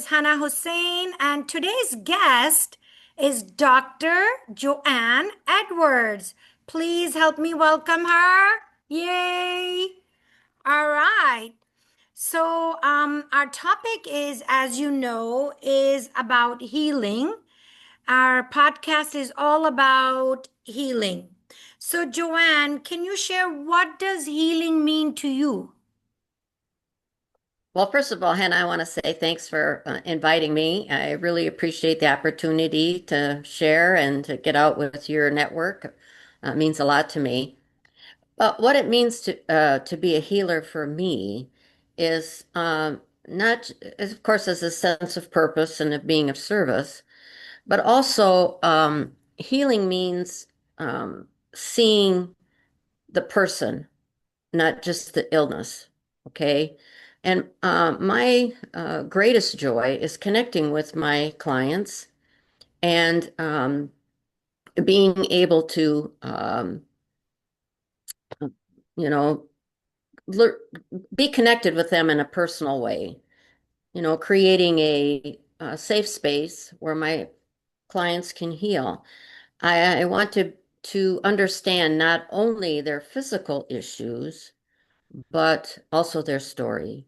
is Hannah Hussein, and today's guest is Dr. Johanne Edwards. Please help me welcome her. Yay! All right. Our topic is, as you know, is about healing. Our podcast is all about healing. So, Joanne, can you share what does healing mean to you? Well, first of all, Hannah, I want to say thanks for inviting me. I really appreciate the opportunity to share and to get out with your network. It means a lot to me. But what it means to be a healer for me is not, of course, as a sense of purpose and of being of service, but also healing means seeing the person, not just the illness. Okay. And my greatest joy is connecting with my clients and being able to, you know, lear- be connected with them in a personal way, creating a safe space where my clients can heal. I want to understand not only their physical issues, but also their story.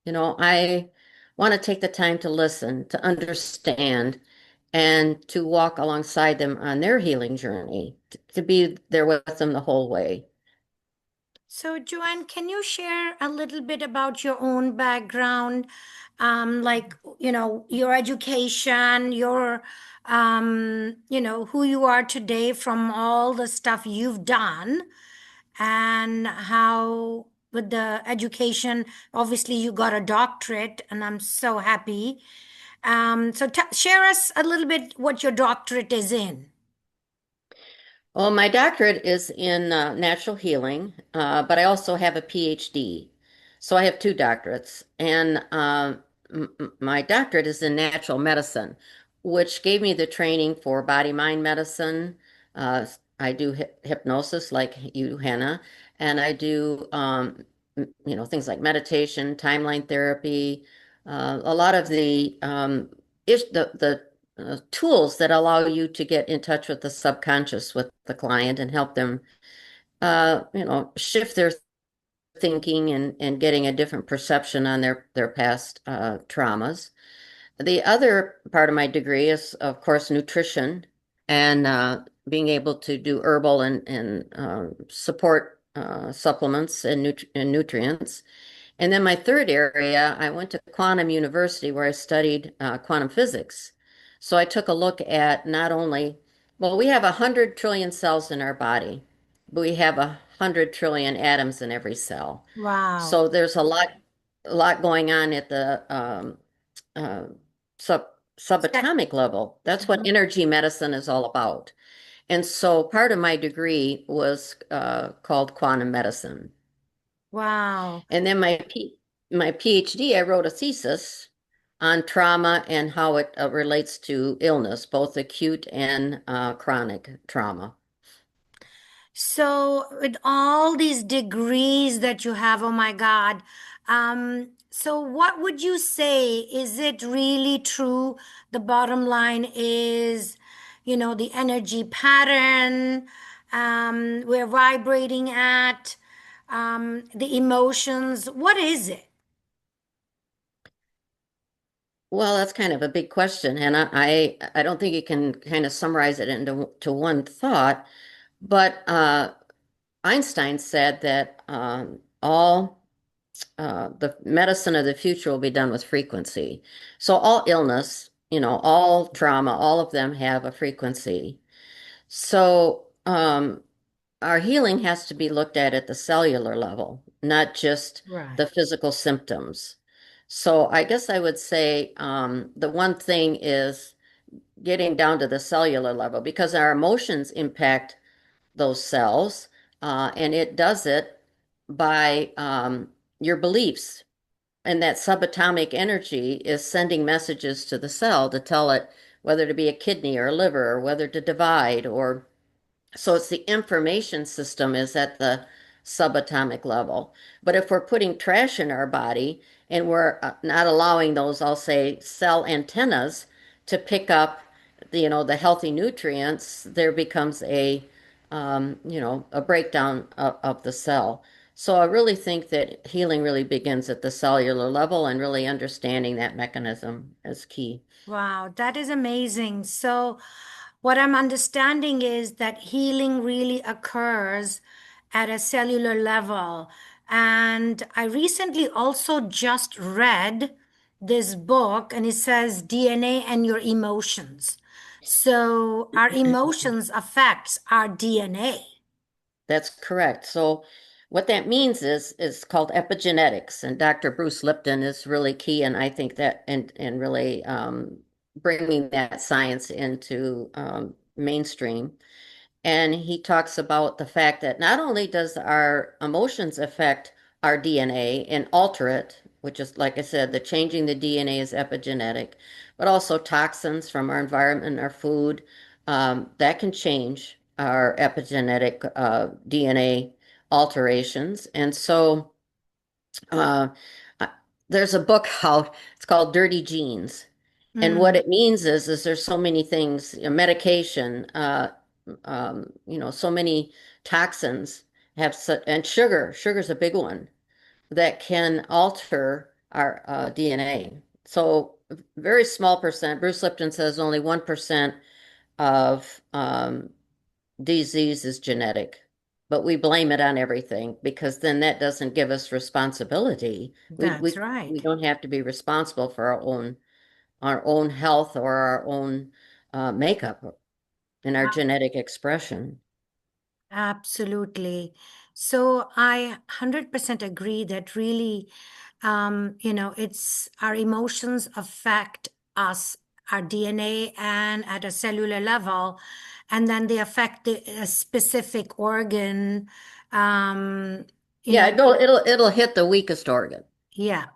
I want to take the time to listen, to understand, and to walk alongside them on their healing journey, to be there with them the whole way. So, Joanne, can you share a little bit about your own background? Your education, who you are today from all the stuff you've done, and how, with the education, obviously you got a doctorate, and I'm so happy. Share us a little bit what your doctorate is in. Well, my doctorate is in natural healing, but I also have a PhD. So I have two doctorates. And my doctorate is in natural medicine, which gave me the training for body-mind medicine. Uh, I do hypnosis like you, Hannah, and I do, things like meditation, timeline therapy, a lot of the tools that allow you to get in touch with the subconscious with the client and help them, shift their thinking and getting a different perception on their past traumas. The other part of my degree is, of course, nutrition and being able to do herbal and support supplements and nutrients. And then my third area, I went to Quantum University where I studied quantum physics. So I took a look at not only, well, we have 100 trillion cells in our body, but we have 100 trillion atoms in every cell. Wow. So there's a lot going on at the uh, sub subatomic level. That's what energy medicine is all about. And so part of my degree was called quantum medicine. Wow. And then my PhD, I wrote a thesis on trauma and how it relates to illness, both acute and chronic trauma. So, with all these degrees that you have, oh my God, so what would you say? Is it really true? The bottom line is, the energy pattern, we're vibrating at, the emotions. What is it? Well, that's kind of a big question, and I don't think you can kind of summarize it into to one thought. But Einstein said that all the medicine of the future will be done with frequency. So all illness, all trauma, all of them have a frequency. So our healing has to be looked at the cellular level, not just Right. the physical symptoms. So I guess I would say the one thing is getting down to the cellular level because our emotions impact those cells, and it does it by your beliefs. And that subatomic energy is sending messages to the cell to tell it whether to be a kidney or a liver or whether to divide or so it's the information system is at the subatomic level. But if we're putting trash in our body and we're not allowing those, I'll say, cell antennas to pick up the healthy nutrients, there becomes a breakdown of the cell. So I really think that healing really begins at the cellular level, and really understanding that mechanism is key. Wow, that is amazing. So, what I'm understanding is that healing really occurs at a cellular level. And I recently also just read this book, and it says DNA and your emotions. So, our emotions affects our DNA. That's correct. So what that means is called epigenetics, and Dr. Bruce Lipton is really key, and I think that and really bringing that science into mainstream. And he talks about the fact that not only does our emotions affect our DNA and alter it, which is, like I said, the changing the DNA is epigenetic, but also toxins from our environment and our food, that can change our epigenetic DNA alterations. And so uh, uh, there's a book out, it's called Dirty Genes. And what Mm, it means is there's so many things, medication, so many toxins and sugar's a big one that can alter our DNA. So very small percent. Bruce Lipton says only 1% of disease is genetic, but we blame it on everything because then that doesn't give us responsibility. We that's we we right. don't have to be responsible for our own health or our own makeup and our genetic expression. Absolutely. So I 100% agree that really, it's our emotions affect us, our DNA, and at a cellular level, and then they affect a specific organ. Um, you Yeah, know, it'll hit the weakest organ. yeah,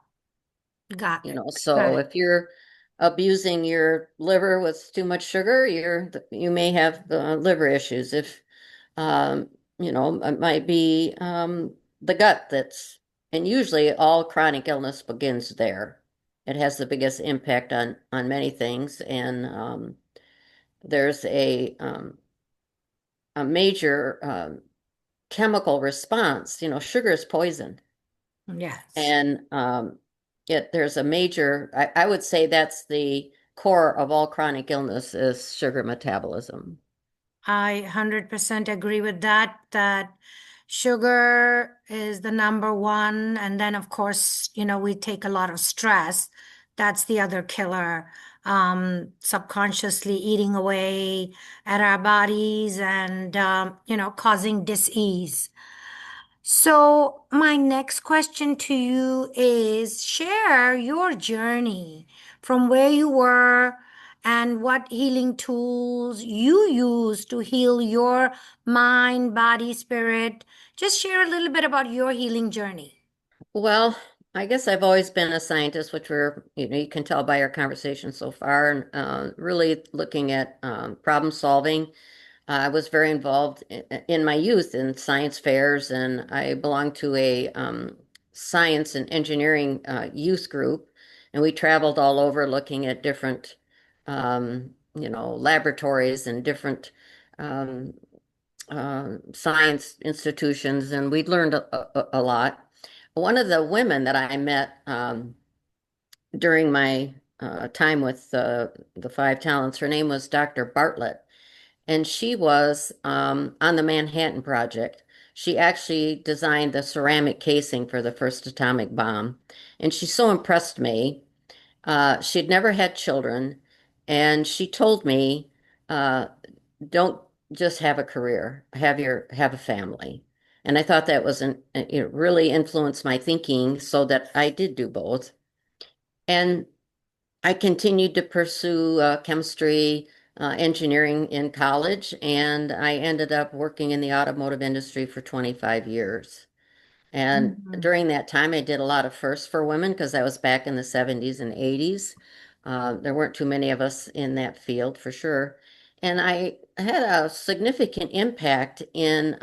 got it. Got So it. if you're abusing your liver with too much sugar, you may have liver issues. If it might be the gut and usually all chronic illness begins there. It has the biggest impact on many things, and there's a major chemical response. Sugar is poison, Yes. and there's a major. I would say that's the core of all chronic illness is sugar metabolism. I 100% agree with that, that sugar is the number one. And then, of course, we take a lot of stress. That's the other killer. Subconsciously eating away at our bodies and, causing disease. So, my next question to you is share your journey from where you were and what healing tools you use to heal your mind, body, spirit. Just share a little bit about your healing journey. Well, I guess I've always been a scientist, which you can tell by our conversation so far, and really looking at problem solving. I was very involved in my youth in science fairs, and I belonged to a science and engineering youth group, and we traveled all over looking at different, laboratories and different um, science institutions, and we learned a lot. One of the women that I met during my time with the Five Talents, her name was Dr. Bartlett, and she was on the Manhattan Project. She actually designed the ceramic casing for the first atomic bomb, and she so impressed me. She'd never had children, and she told me, uh, "Don't just have a career, have a family." And I thought that it really influenced my thinking, so that I did do both. And I continued to pursue chemistry, engineering in college, and I ended up working in the automotive industry for 25 years. And Mhm. during that time, I did a lot of firsts for women because I was back in the 70s and 80s. There weren't too many of us in that field for sure. and I had a significant impact in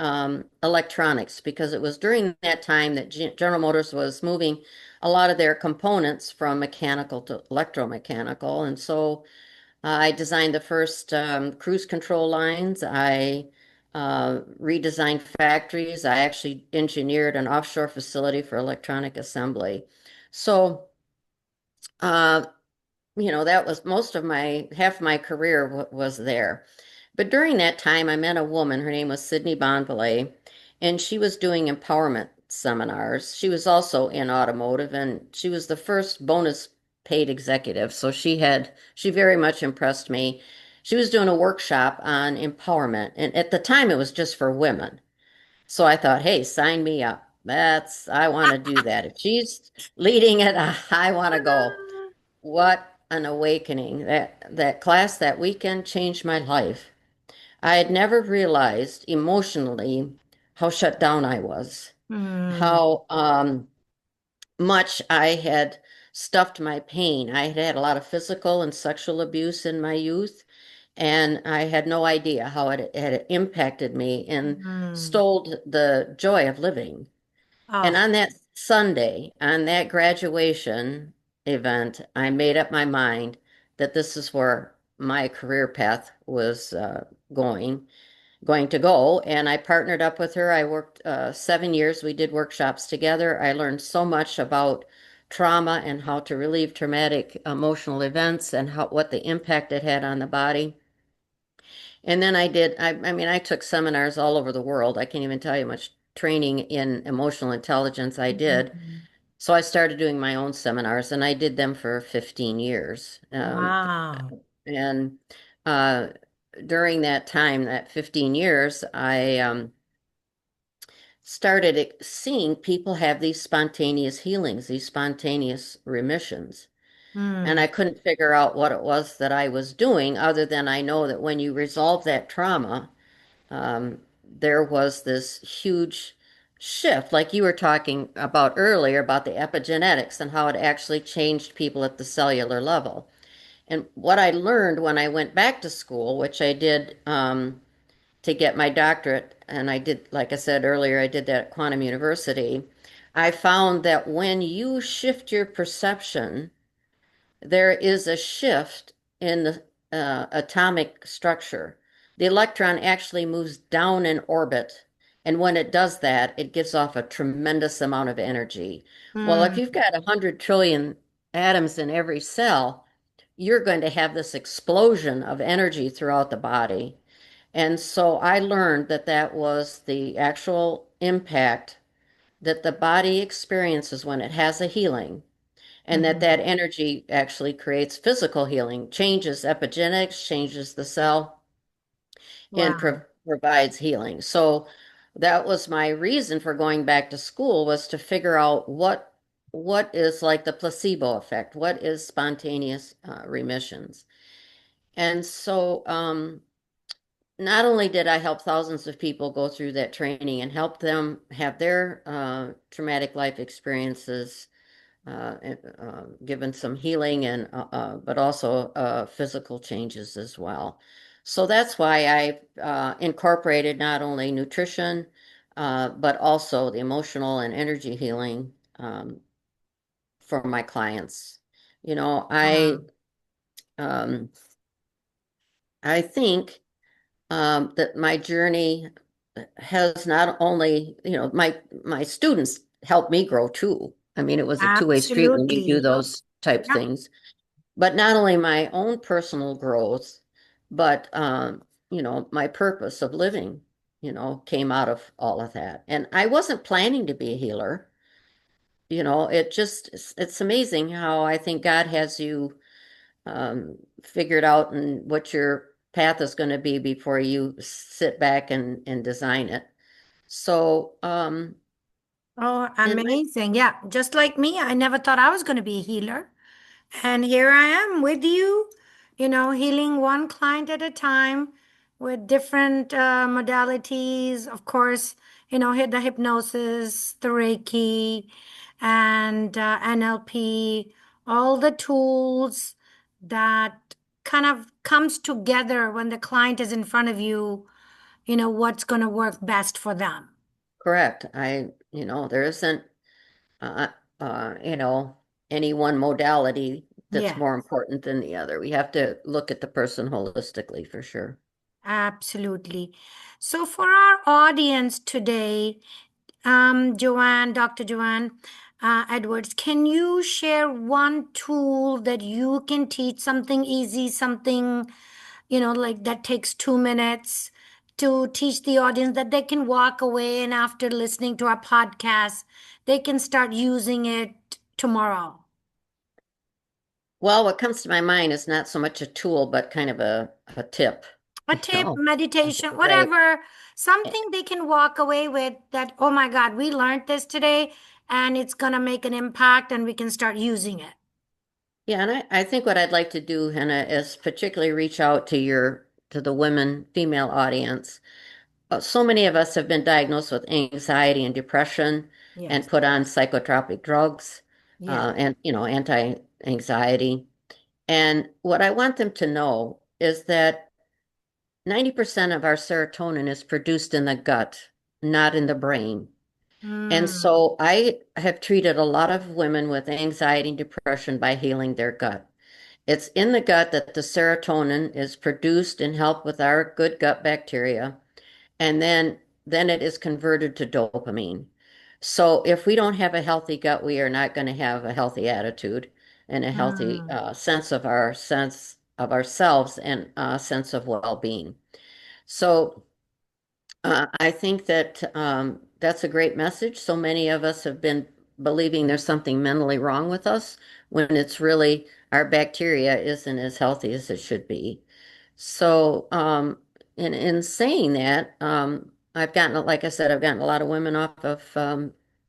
electronics because it was during that time that General Motors was moving a lot of their components from mechanical to electromechanical. And so I designed the first cruise control lines. I redesigned factories. I actually engineered an offshore facility for electronic assembly. So, uh, that was most of half my career was there. But during that time, I met a woman. Her name was Sydney Bonvalet, and she was doing empowerment seminars. She was also in automotive, and she was the first bonus paid executive. So she very much impressed me. She was doing a workshop on empowerment, and at the time, it was just for women. So I thought, hey, sign me up. I want to do that. If she's leading it, I want to go. What an awakening. That class that weekend changed my life. I had never realized emotionally how shut down I was, Hmm. how much I had stuffed my pain. I had had a lot of physical and sexual abuse in my youth, and I had no idea how it had impacted me and Hmm. stole the joy of living. And Oh. on that Sunday, on that graduation event, I made up my mind that this is where my career path was going to go. And I partnered up with her. I worked 7 years. We did workshops together. I learned so much about trauma and how to relieve traumatic emotional events and what the impact it had on the body. And then I mean, I took seminars all over the world. I can't even tell you how much training in emotional intelligence I did. Hmm. So I started doing my own seminars, and I did them for 15 years. Wow. And uh, during that time, that 15 years, I started seeing people have these spontaneous healings, these spontaneous remissions. And Hmm. I couldn't figure out what it was that I was doing, other than I know that when you resolve that trauma, um, there was this huge shift, like you were talking about earlier, about the epigenetics and how it actually changed people at the cellular level. And what I learned when I went back to school, which I did to get my doctorate, and I did, like I said earlier, I did that at Quantum University. I found that when you shift your perception, there is a shift in the atomic structure. The electron actually moves down in orbit, and when it does that, it gives off a tremendous amount of energy. Well, if Hmm. you've got 100 trillion atoms in every cell, you're going to have this explosion of energy throughout the body. And so I learned that that was the actual impact that the body experiences when it has a healing, and that Hmm. that energy actually creates physical healing, changes epigenetics, changes the cell, and Wow. provides healing. So that was my reason for going back to school, was to figure out what is like the placebo effect, what is spontaneous remissions. And so not only did I help thousands of people go through that training and help them have their traumatic life experiences given some healing and but also physical changes as well. So that's why I incorporated not only nutrition but also the emotional and energy healing for my clients. You know, Wow. um, I think that my journey has not only, my students helped me grow too. I mean, it was a two-way street when you do Absolutely. those type Yeah. things. But not only my own personal growth, but my purpose of living, came out of all of that. And I wasn't planning to be a healer. It's amazing how I think God has you figured out and what your path is going to be before you sit back and design it. So, Oh, and I, amazing. Yeah. Just like me, I never thought I was going to be a healer. And here I am with you, healing one client at a time with different modalities. Of course, hit the hypnosis, the Reiki, and NLP, all the tools that kind of comes together when the client is in front of you, what's going to work best for them. Correct. There isn't, uh, you know, any one modality that's Yeah, more important than the other. We have to look at the person holistically for sure. absolutely. So for our audience today, Dr. Joanne Edwards, can you share one tool that you can teach, something easy, something, like that takes 2 minutes to teach the audience that they can walk away and after listening to our podcast, they can start using it tomorrow? Well, what comes to my mind is not so much a tool, but kind of a tip, A you tip, know. meditation, Right. whatever, something they can walk away with that, oh my God, we learned this today and it's going to make an impact and we can start using it. Yeah, and I think what I'd like to do, Hannah, is particularly reach out to the women, female audience. So many of us have been diagnosed with anxiety and depression and Yes. put on psychotropic drugs, Yeah. and anti-anxiety. And what I want them to know is that 90% of our serotonin is produced in the gut, not in the brain. And Mm, so I have treated a lot of women with anxiety and depression by healing their gut. It's in the gut that the serotonin is produced and help with our good gut bacteria, and then it is converted to dopamine. So if we don't have a healthy gut, we are not going to have a healthy attitude and a healthy mm. sense of ourselves and a sense of well-being. So I think that that's a great message. So many of us have been believing there's something mentally wrong with us when it's really our bacteria isn't as healthy as it should be. So, in saying that, I've gotten, like I said, I've gotten a lot of women off of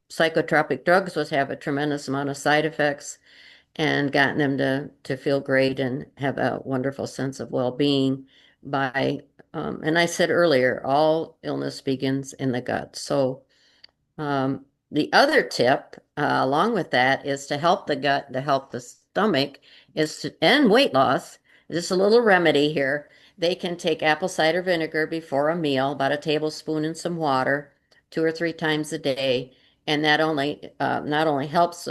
psychotropic drugs, which have a tremendous amount of side effects, and gotten them to feel great and have a wonderful sense of well-being by, and I said earlier, all illness begins in the gut. So, the other tip, along with that, is to help the gut, to help the stomach, and weight loss. Just a little remedy here. They can take apple cider vinegar before a meal, about a tablespoon in some water, 2 or 3 times a day, and that only not only helps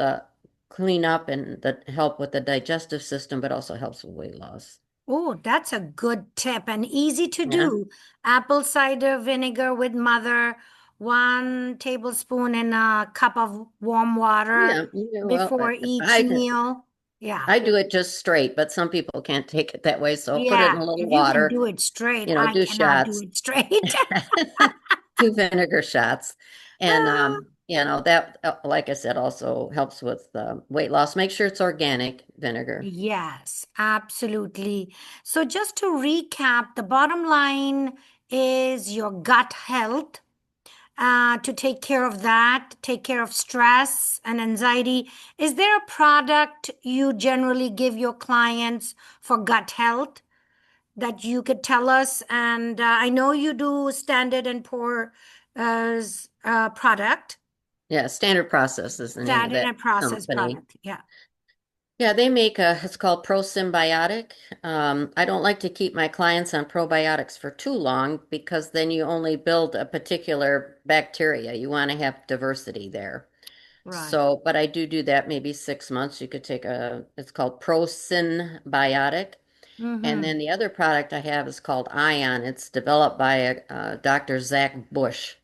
clean up and help with the digestive system, but also helps with weight loss. Oh, that's a good tip and easy to Yeah, do. Apple cider vinegar with mother, 1 tablespoon in a cup of warm water yeah. Yeah, well, before each meal. Yeah. I do it just straight, but some people can't take it that way, so put it in Yeah. a little If you can water. do it straight, I Do cannot do shots, it straight. 2 vinegar shots. And, Ah, that, like I said, also helps with weight loss. Make sure it's organic vinegar. yes, absolutely. So just to recap, the bottom line is your gut health. To take care of that, take care of stress and anxiety. Is there a product you generally give your clients for gut health that you could tell us? And I know you do Standard and Poor product, Yeah, Standard Process is the name of Standard that and Process company. product. Yeah, Yeah, they make it's called ProSymbiotic. I don't like to keep my clients on probiotics for too long because then you only build a particular bacteria. You want to have diversity there. right. So, but I do that maybe 6 months. You could take it's called ProSymbiotic. And Mm-hmm. then the other product I have is called Ion. It's developed by Dr. Zach Bush,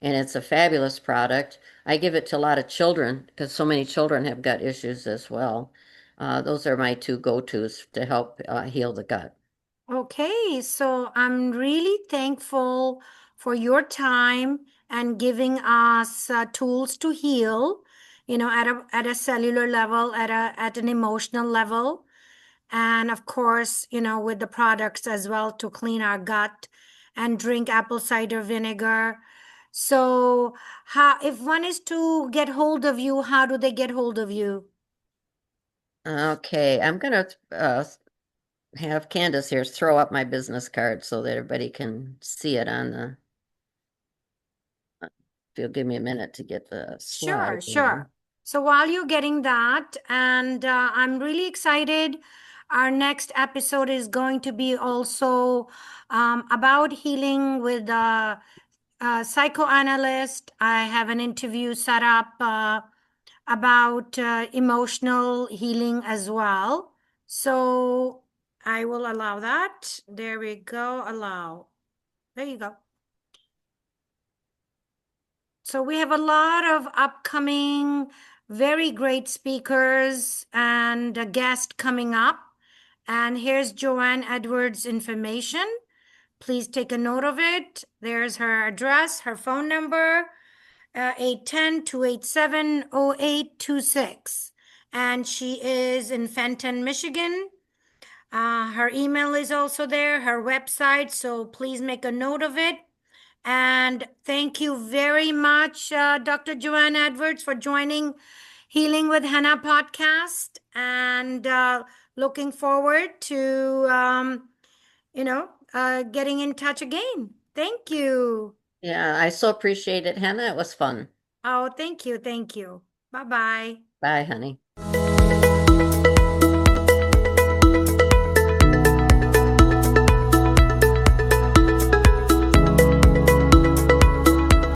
and it's a fabulous product. I give it to a lot of children because so many children have gut issues as well. Those are my two go-tos to help heal the gut. Okay, so I'm really thankful for your time and giving us tools to heal, at a cellular level, at an emotional level, and of course, with the products as well to clean our gut and drink apple cider vinegar. So, how if one is to get hold of you, how do they get hold of you? Okay, I'm gonna have Candace here throw up my business card so that everybody can see it on the. If you'll give me a minute to get the slide Sure, here. sure. So while you're getting that, and I'm really excited. Our next episode is going to be also about healing with a psychoanalyst. I have an interview set up about emotional healing as well. So I will allow that. There we go. Allow. There you go. So we have a lot of upcoming, very great speakers and a guest coming up. And here's Johanne Edwards' information. Please take a note of it. There's her address, her phone number, 810-287-0826. And she is in Fenton, Michigan. Her email is also there, her website. So please make a note of it. And thank you very much, Dr. Johanne Edwards, for joining Healing with Hena podcast. And looking forward to, getting in touch again. Thank you. Yeah, I so appreciate it, Hannah. It was fun. Oh, thank you. Thank you. Bye bye. Bye, honey.